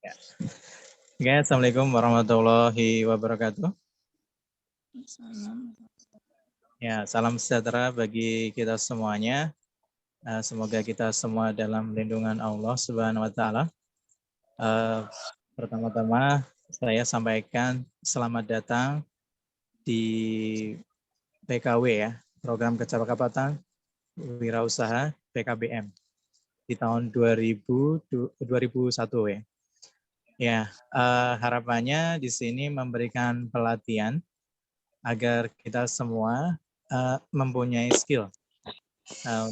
Ya. Oke, Assalamualaikum warahmatullahi wabarakatuh. Ya, salam sejahtera bagi kita semuanya. Semoga kita semua dalam lindungan Allah Subhanahu wa taala. Pertama-tama saya sampaikan selamat datang di PKW ya, Program Kecerdasan Wirausaha PKBM di tahun 2001 ya. Ya, harapannya di sini memberikan pelatihan agar kita semua mempunyai skill.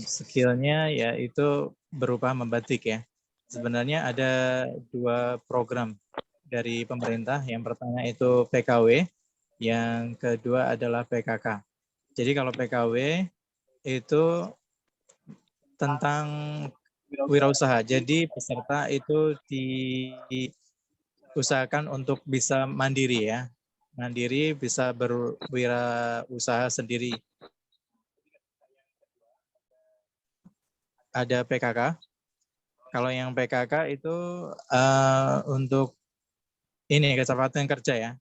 Skillnya yaitu berupa membatik ya. Sebenarnya ada 2 program dari pemerintah. Yang pertama itu PKW, yang kedua adalah PKK. Jadi kalau PKW itu tentang wirausaha. Jadi peserta itu diusahakan untuk bisa mandiri ya. Mandiri, bisa berwirausaha sendiri. Ada PKK. Kalau yang PKK itu untuk ini kecepatan kerja ya.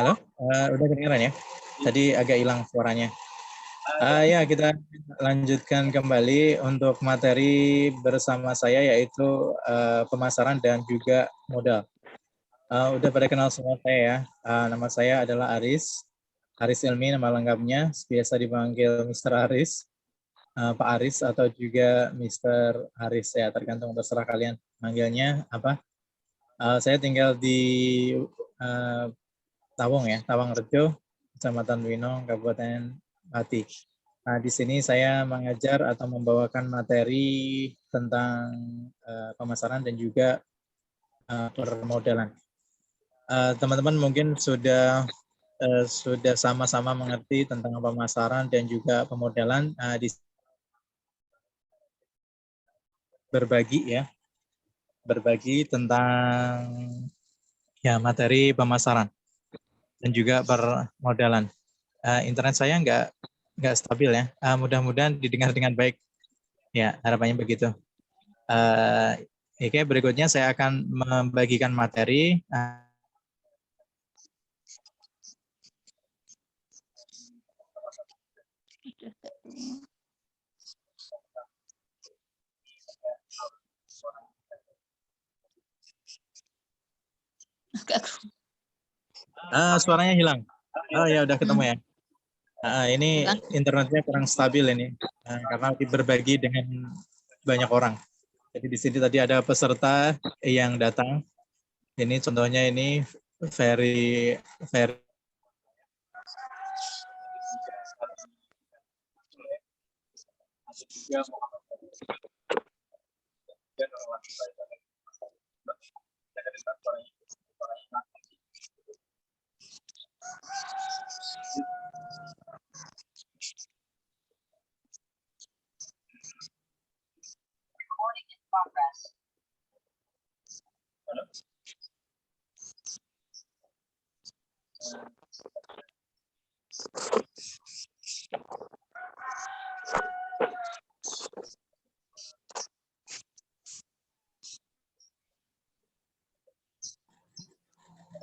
Halo, udah kedengeran ya? Tadi agak hilang suaranya. Ya, kita lanjutkan kembali untuk materi bersama saya yaitu pemasaran dan juga modal. Udah pada kenal semua saya ya. Nama saya adalah Aris. Aris Ilmi nama lengkapnya, biasa dipanggil Mr. Aris, Pak Aris atau juga Mr. Aris ya, tergantung terserah kalian manggilnya apa. Saya tinggal di Tawang ya, Tawang Rejo, Kecamatan Winong, Kabupaten Pati. Nah, di sini saya mengajar atau membawakan materi tentang pemasaran dan juga permodalan. Teman-teman mungkin sudah sama-sama mengerti tentang pemasaran dan juga pemodalan. Berbagi tentang ya materi pemasaran dan juga permodalan. Internet saya nggak stabil ya. Mudah-mudahan didengar dengan baik. Ya, harapannya begitu. Oke, berikutnya saya akan membagikan materi. Suaranya hilang. Oh ya, udah ketemu ya. Ini internetnya kurang stabil ini karena berbagi dengan banyak orang. Jadi di sini tadi ada peserta yang datang. Ini contohnya ini very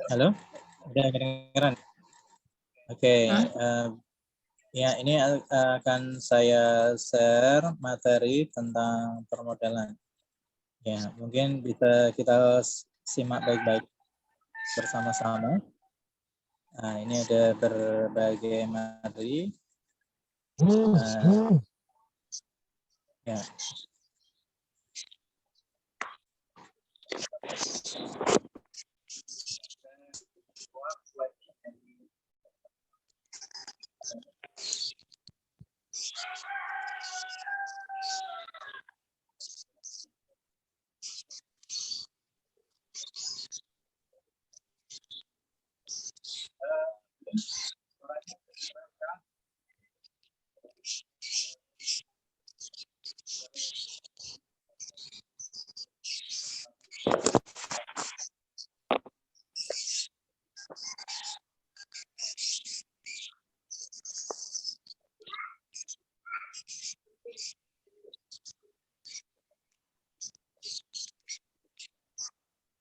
Halo, udah kedengeran? Oke, ya ini akan saya share materi tentang permodalan. Ya, mungkin bisa kita simak baik-baik bersama-sama. Nah, ini ada berbagai materi. Ya.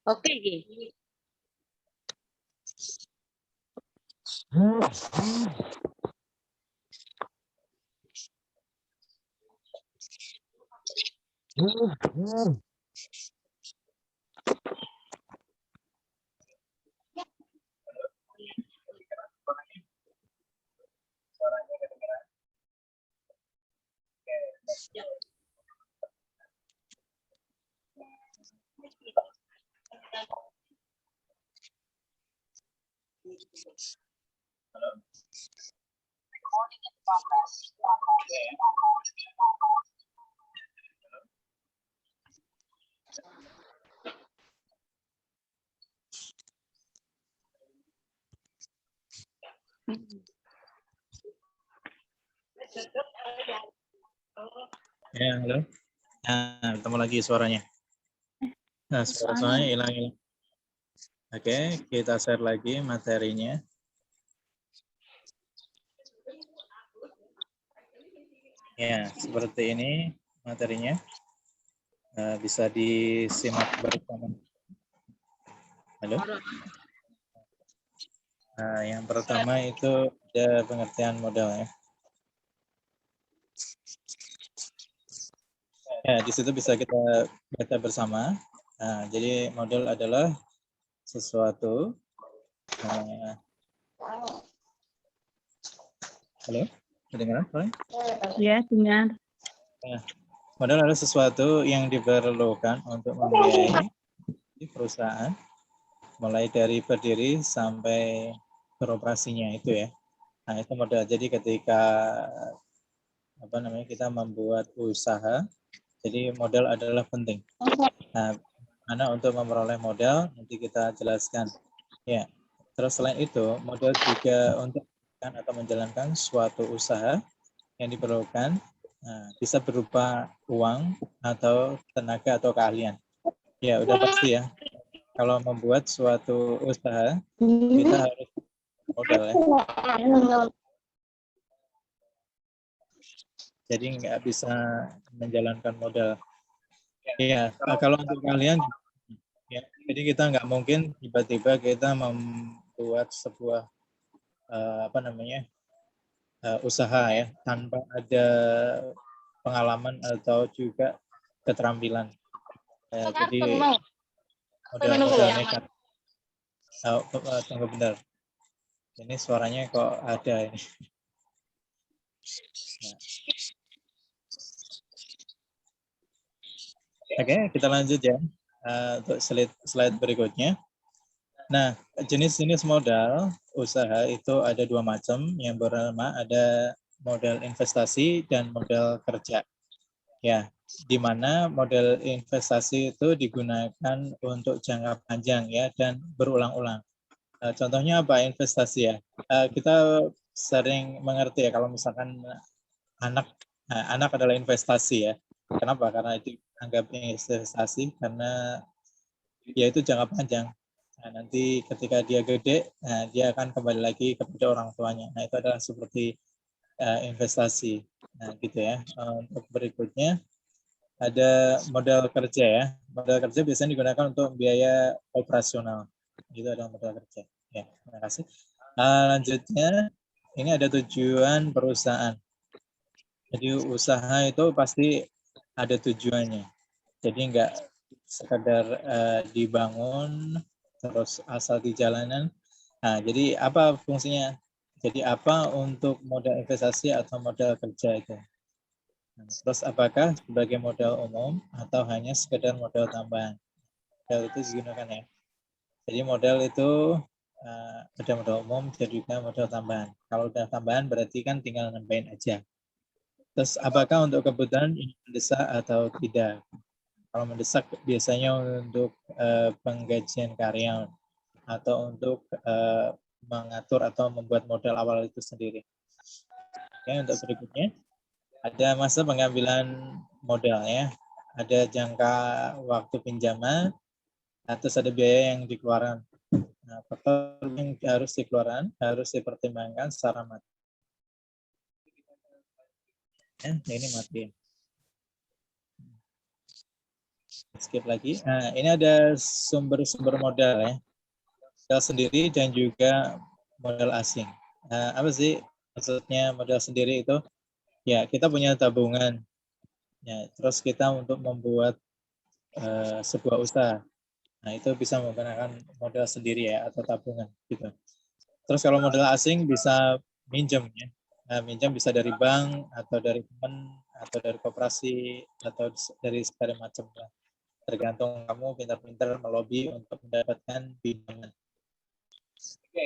Oke. Ya, halo. Nah, ketemu lagi suaranya. Nah, suaranya hilang. Oke, kita share lagi materinya. Ya, seperti ini materinya. Bisa disimak bersama. Halo. Nah, yang pertama itu ada pengertian modal ya. Ya, di situ bisa kita baca bersama. Nah, jadi model adalah sesuatu. Halo, kedengaran? Ya, dengar. Nah, modal adalah sesuatu yang diperlukan untuk membiayai perusahaan, mulai dari berdiri sampai beroperasinya itu ya. Nah, itu modal. Jadi ketika kita membuat usaha, jadi modal adalah penting. Nah, mana untuk memperoleh modal nanti kita jelaskan. Ya. Terus selain itu, modal juga untuk atau menjalankan suatu usaha yang diperlukan bisa berupa uang atau tenaga atau keahlian. Ya, udah pasti ya. Kalau membuat suatu usaha, kita harus modal ya. Jadi nggak bisa menjalankan modal. Iya, kalau untuk kalian, ya, jadi kita nggak mungkin tiba-tiba kita membuat sebuah usaha ya tanpa ada pengalaman atau juga keterampilan. Jadi modal nekat. Tunggu bentar. Ini suaranya kok ada ini. Oke, kita lanjut ya untuk slide berikutnya. Nah, jenis-jenis modal usaha itu ada dua macam. Yang pertama ada modal investasi dan modal kerja. Ya, di mana modal investasi itu digunakan untuk jangka panjang ya dan berulang-ulang. Contohnya apa investasi ya? Kita sering mengerti ya kalau misalkan anak adalah investasi ya. Kenapa? Karena itu anggap investasi karena ya itu jangka panjang. Nah, nanti ketika dia gede, dia akan kembali lagi kepada orang tuanya. Nah, itu adalah seperti investasi. Nah, gitu ya. Untuk berikutnya ada modal kerja ya. Modal kerja biasanya digunakan untuk biaya operasional. Itu adalah modal kerja. Ya, terima kasih. Lanjutnya, ini ada tujuan perusahaan. Jadi usaha itu pasti ada tujuannya. Jadi enggak sekadar dibangun terus asal di jalanan. Nah, jadi apa fungsinya? Jadi apa untuk modal investasi atau modal kerja itu? Nah, terus apakah sebagai modal umum atau hanya sekedar modal tambahan? Modal itu digunakan ya. Jadi modal itu ada modal umum, ada juga modal tambahan. Kalau udah tambahan berarti kan tinggal nambahin aja. Terus apakah untuk kebutuhan ini mendesak atau tidak? Kalau mendesak biasanya untuk penggajian karyawan atau untuk mengatur atau membuat modal awal itu sendiri. Oke, untuk berikutnya ada masa pengambilan modal ya. Ada jangka waktu pinjaman, terus ada biaya yang dikeluarkan. Nah, faktor yang harus dikeluarkan harus dipertimbangkan secara matang. Ini mati. skip lagi. Nah, ini ada sumber-sumber modal ya. Modal sendiri dan juga modal asing. Nah, apa sih maksudnya modal sendiri itu? Ya, kita punya tabungan. Ya, terus kita untuk membuat sebuah usaha. Nah, itu bisa menggunakan modal sendiri ya atau tabungan gitu. Terus kalau modal asing bisa minjem ya. Nah, minjem bisa dari bank atau dari teman atau dari koperasi atau dari segala macam lah. Tergantung kamu pintar-pintar melobi untuk mendapatkan pinjaman.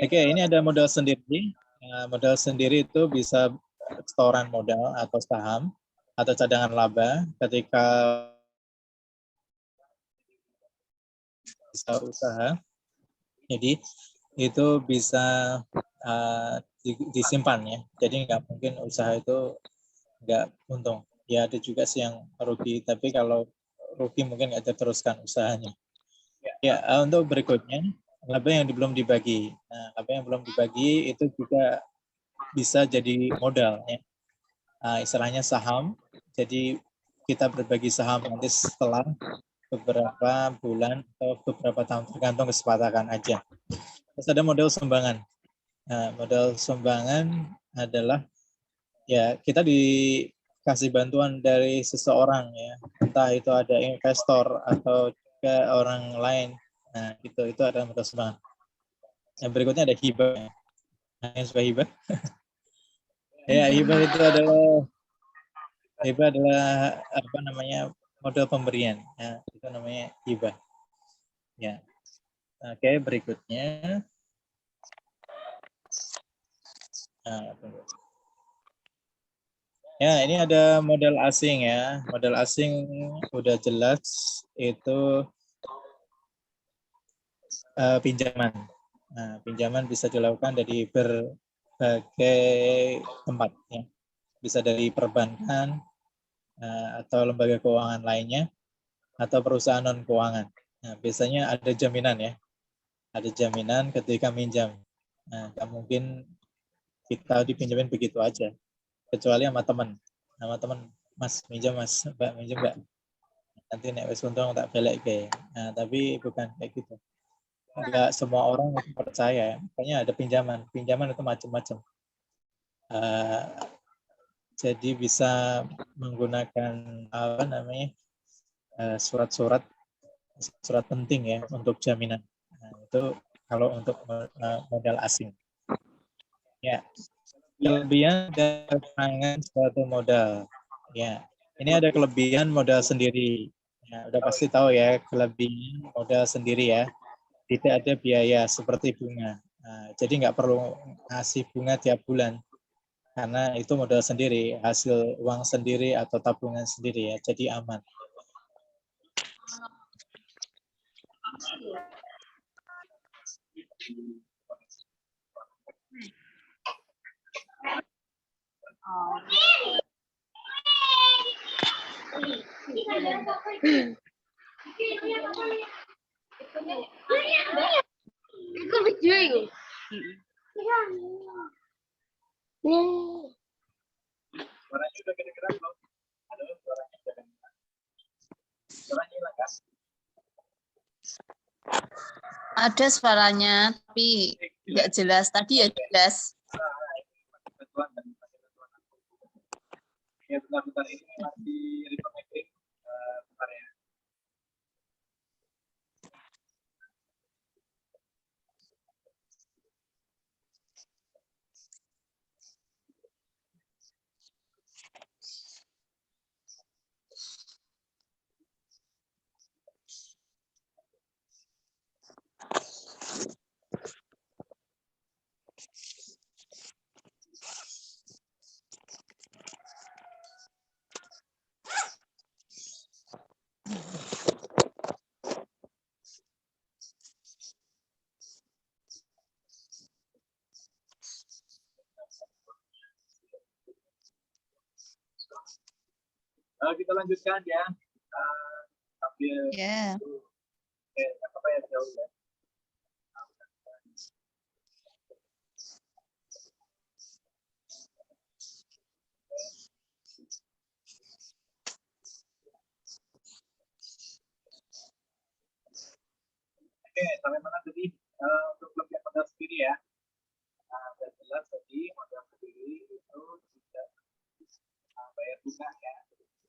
Oke, ini ada modal sendiri. Nah, modal sendiri itu bisa setoran modal atau saham atau cadangan laba ketika usaha. Jadi itu bisa disimpan ya. Jadi nggak mungkin usaha itu nggak untung. Ya ada juga sih yang rugi, tapi kalau rugi mungkin nggak diteruskan usahanya. Ya, untuk berikutnya, laba yang belum dibagi. Nah, laba yang belum dibagi itu juga bisa jadi modal ya. Istilahnya saham. Jadi kita berbagi saham nanti setelah beberapa bulan atau beberapa tahun, tergantung kesepakatan aja. Terus ada modal sumbangan. Nah, modal sumbangan adalah ya kita dikasih bantuan dari seseorang ya, entah itu ada investor atau juga orang lain. Nah, itu adalah modal sumbangan. Yang berikutnya ada hibah. Nah, yang suka hibah? Ya, hibah adalah apa namanya modal pemberian. Ya, itu namanya hibah. Ya. Oke, berikutnya. Nah, ya, ini ada modal asing ya. Modal asing udah jelas itu pinjaman. Nah, pinjaman bisa dilakukan dari berbagai tempat ya. Bisa dari perbankan atau lembaga keuangan lainnya atau perusahaan non keuangan. Nah, biasanya ada jaminan ya. Ada jaminan ketika minjam. Nah, nggak mungkin kita dipinjamin begitu aja. Kecuali sama teman. Sama teman, Mas minjam Mas, Mbak minjam Mbak. Nanti nek wis untung tak balik ke. Nah, tapi bukan kayak gitu. Enggak semua orang itu percaya. Makanya ada pinjaman. Pinjaman itu macam-macam. Jadi bisa menggunakan apa namanya surat-surat penting ya untuk jaminan. Nah, itu kalau untuk modal asing. Ya, kelebihan dan kekurangan suatu modal. Ya, ini ada kelebihan modal sendiri. Ya, udah pasti tahu ya kelebihan modal sendiri ya. Tidak ada biaya seperti bunga. Nah, jadi nggak perlu ngasih bunga tiap bulan karena itu modal sendiri, hasil uang sendiri atau tabungan sendiri ya, jadi aman. Suaranya udah kedengeran belum? Halo, suaranya udah kedengeran. Suaranya hilang kan? Ada suaranya, tapi nggak jelas. Tadi ya jelas. Ya, bentar-bentar ini masih reconnecting. Bentar ya. Kita lanjutkan ya. Sambil apa ya jauh ya. sampai mana tadi untuk kelebihan modal sendiri ya. Nah, sudah jelas tadi modal sendiri itu tidak bayar bunga ya.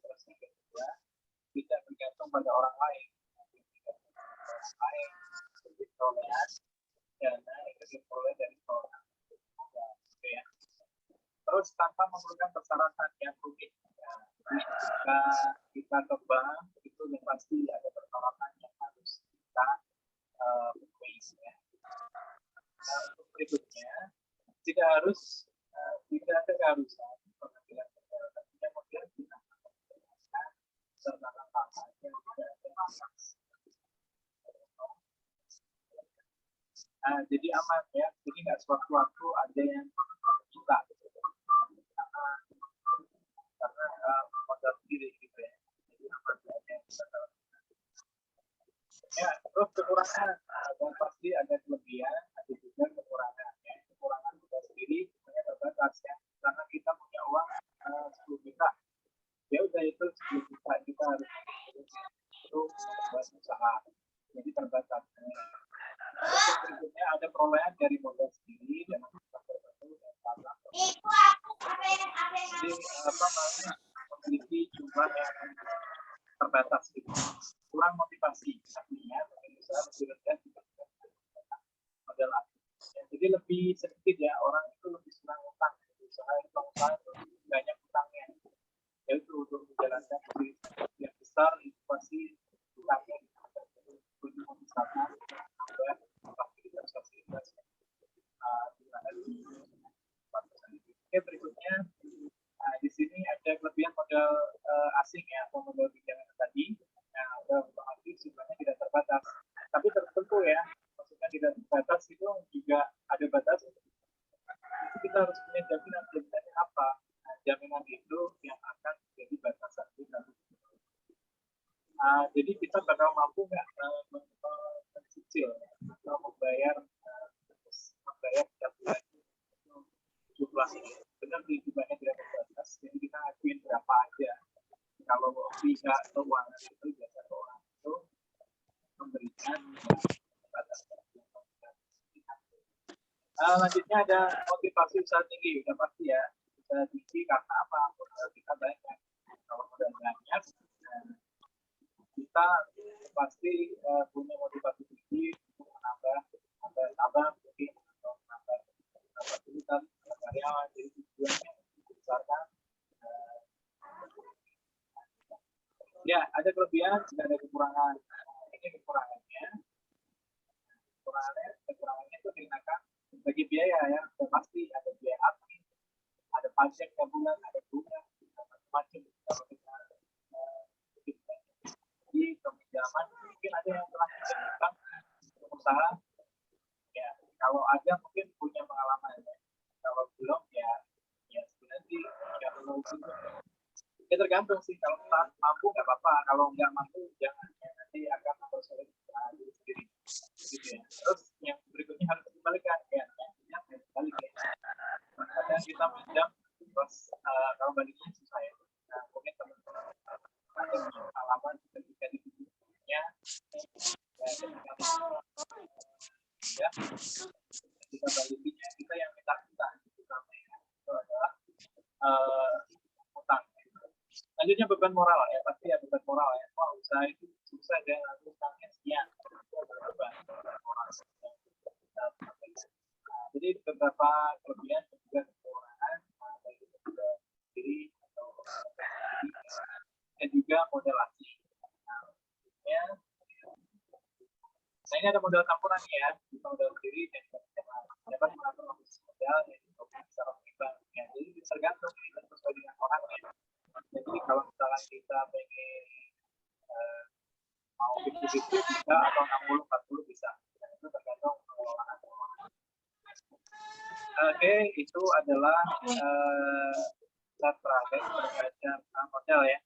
Terus yang kedua, tidak bergantung pada orang lain. Orang lain lebih perolehan dana itu diperoleh dari seorang. Ya. Terus tanpa memerlukan persyaratan yang rumit. Ya. Jika kita ke bank itu yang pasti ada persyaratan yang harus kita penuhi. Ya. Nah, untuk berikutnya tidak harus tidak ada keharusan pengambilan persyaratan kemudian kita menggunakan serta tambahan yang tidak ada masalah. Jadi aman ya, jadi nggak sewaktu-waktu ada yang minta karena modal sendiri gitu ya. Jadi aman ada yang bisa. Ya, terus kekurangan dan pasti ada kelebihan, ada juga kekurangan. Ya. Kekurangan kita sendiri hanya terbatas ya, karena kita punya uang 10 juta. Ya udah itu 10 juta kita harus itu buat usaha. Jadi terbatas. Terus berikutnya ada perolehan dari modal sendiri dan tertentu dan pasar. Jadi memiliki jumlah yang terbatas gitu. Kurang motivasi artinya usaha lebih rendah modal ya, jadi lebih sedikit ya orang itu lebih senang utang usaha itu banyak utangnya yaitu untuk menjalankan yang besar itu pasti utangnya untuk misalkan fasilitas Oke, berikutnya di sini ada kelebihan modal asing ya atau modal pinjaman tadi. Nah, otomatis jumlahnya tidak terbatas. Tapi tertentu ya, maksudnya tidak terbatas itu juga ada batas. Itu kita harus punya jaminan. Jaminannya apa? Nah, jaminan itu yang akan menjadi batasan kita. Jadi kita bakal mampu nggak mencicil atau membayar setiap bulan jumlahnya. Benar jumlahnya tidak terbatas. Jadi kita akuin berapa aja. Kalau pihak keuangan itu biasa orang itu memberikan batasan. Lanjutnya ada motivasi usaha tinggi, udah pasti ya. Usaha tinggi karena apa? Modal kita banyak. Kalau modal banyak, kita pasti punya motivasi tinggi untuk menambah mungkin atau menambah fasilitas karyawan. Jadi tujuannya besarkan. Ya, ada kelebihan, juga ada kekurangan. Ini kekurangannya. Kekurangannya itu dikarenakan bagi biaya ya, pasti ada biaya admin, ada pajak tabungan, ada bunga, macam-macam. Kalau kita di peminjaman, mungkin ada yang pernah menjalankan usaha. Ya, kalau ada mungkin punya pengalaman. Ya. Kalau belum ya sebenarnya nggak perlu. Ya tergantung sih, kalau mampu nggak apa-apa, kalau nggak mampu jangan ya, nanti akan mempersulit diri sendiri gitu ya. Terus yang berikutnya harus dikembalikan ya, balik ya. Kadang kita pinjam terus kalau baliknya susah ya. Nah, mungkin teman-teman ada pengalaman ketika dibutuhkannya ya ketika baliknya kita yang minta terutama ya itu adalah utang. Selanjutnya beban moral ya, pasti ya beban moral ya. Wah, usaha itu susah dan utangnya sekian. Beban moral. Jadi beberapa kelebihan dan juga kekurangan baik itu diri atau dan juga modal asing. Nah, ini ada modal campuran ya, modal sendiri dan dapat mengatur kondisi modal dan secara berimbang. Ya, jadi tergantung sesuai dengan orangnya. Jadi kalau misalnya kita pengen mau 50-50 bisa atau 60-40 bisa. Dan itu tergantung pengelolaan. Oke, itu adalah terkait modal ya.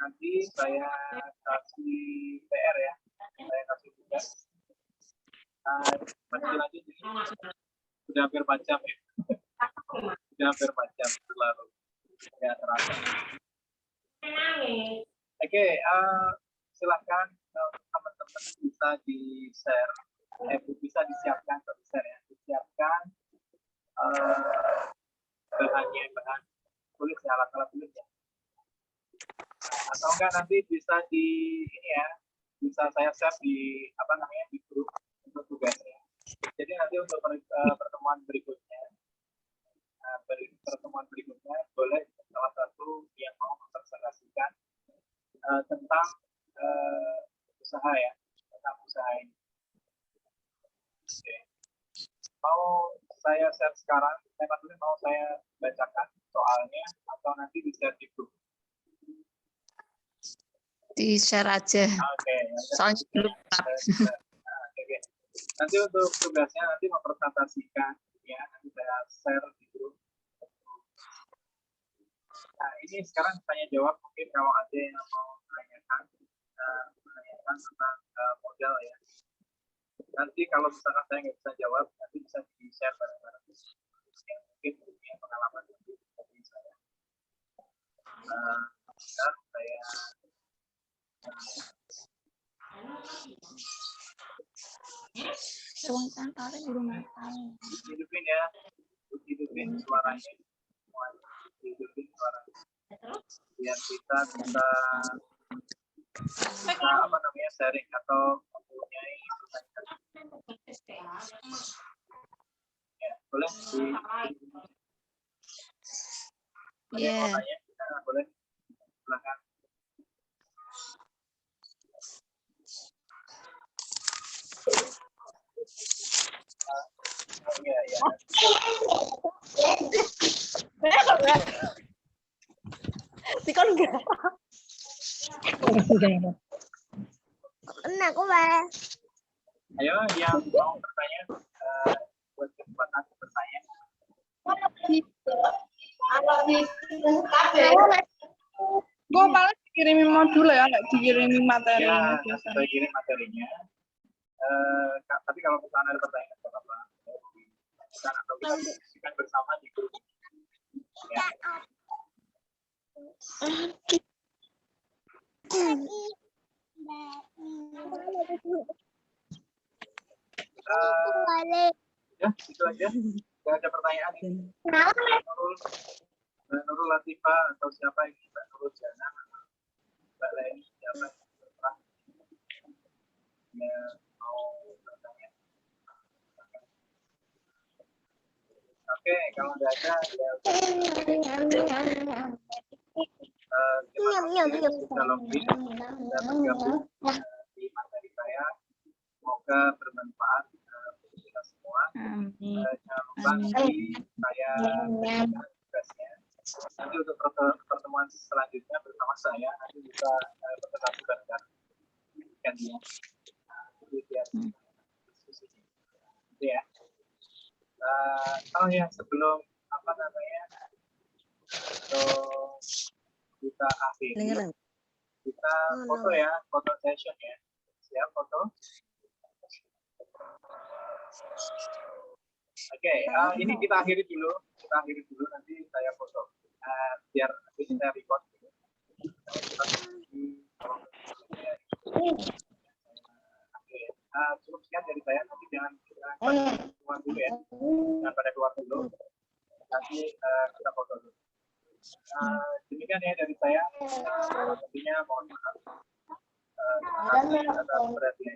Nanti saya kasih PR ya, saya kasih tugas. Masih lanjut ini sudah hampir 4 jam ya. Sudah hampir 4 jam berlalu. Ya terasa. Oke, silahkan teman-teman bisa di-share, bisa disiapkan atau di-share ya, disiapkan bahan tulis ya, alat-alat tulis ya. Atau enggak nanti bisa di ini ya, bisa saya share di di grup untuk tugasnya. Jadi nanti untuk pertemuan berikutnya boleh salah satu yang mau mempresentasikan tentang usaha ya, tentang usaha ini. Oke. Mau saya share sekarang, mau saya bacakan soalnya atau nanti di-share di grup? Di-share aja. Oke. Soalnya grup. Oke. Nanti untuk tugasnya nanti mempresentasikan ya, nanti saya share di grup. Nah, ini sekarang tanya jawab, mungkin kalau ada yang mau menanyakan tentang modal ya. Nanti kalau misalkan saya nggak bisa jawab, nanti bisa di-share bareng-bareng. Yang mungkin punya pengalaman lebih dari saya. Dan saya hidupin suaranya, hidupin suaranya. Biar kita bisa sharing atau mempunyai pertanyaan. Ya, boleh Iya. Boleh silakan. Iya. Tikon enggak? Enak kok, Mas. Ayo yang mau bertanya, buat kesempatan bertanya. Gue malah dikirimin modul ya, nggak dikirimin materi. Ya, saya kirim materinya. Tapi kalau misalnya ada pertanyaan, nggak apa-apa. Atau kita diskusikan bersama di grup. Ya. Ya, itu aja. Nggak ada pertanyaan ini. Nurul Latifah atau siapa ini? Mbak Nurul Jana, Mbak Leni, siapa yang berperan? Ya, mau bertanya. Oke, kalau nggak ada, ya terima kasih sudah login dan bergabung di materi saya. Semoga bermanfaat untuk kita semua. Jangan lupa nanti saya tugasnya. Nanti untuk pertemuan selanjutnya bersama saya nanti bisa presentasi bareng-bareng. Kan ya. Biar diskusi. Gitu ya. Sebelum kita akhiri, kita foto ya, foto session ya. Siap foto? Oke, ini kita akhiri dulu nanti saya foto. Biar nanti saya record dulu. Cukup sekian dari saya, nanti jangan keluar dulu ya. Jangan pada keluar dulu. Nanti kita foto dulu. Demikian ya dari saya. Tentunya mohon maaf. Terima kasih atas perhatian.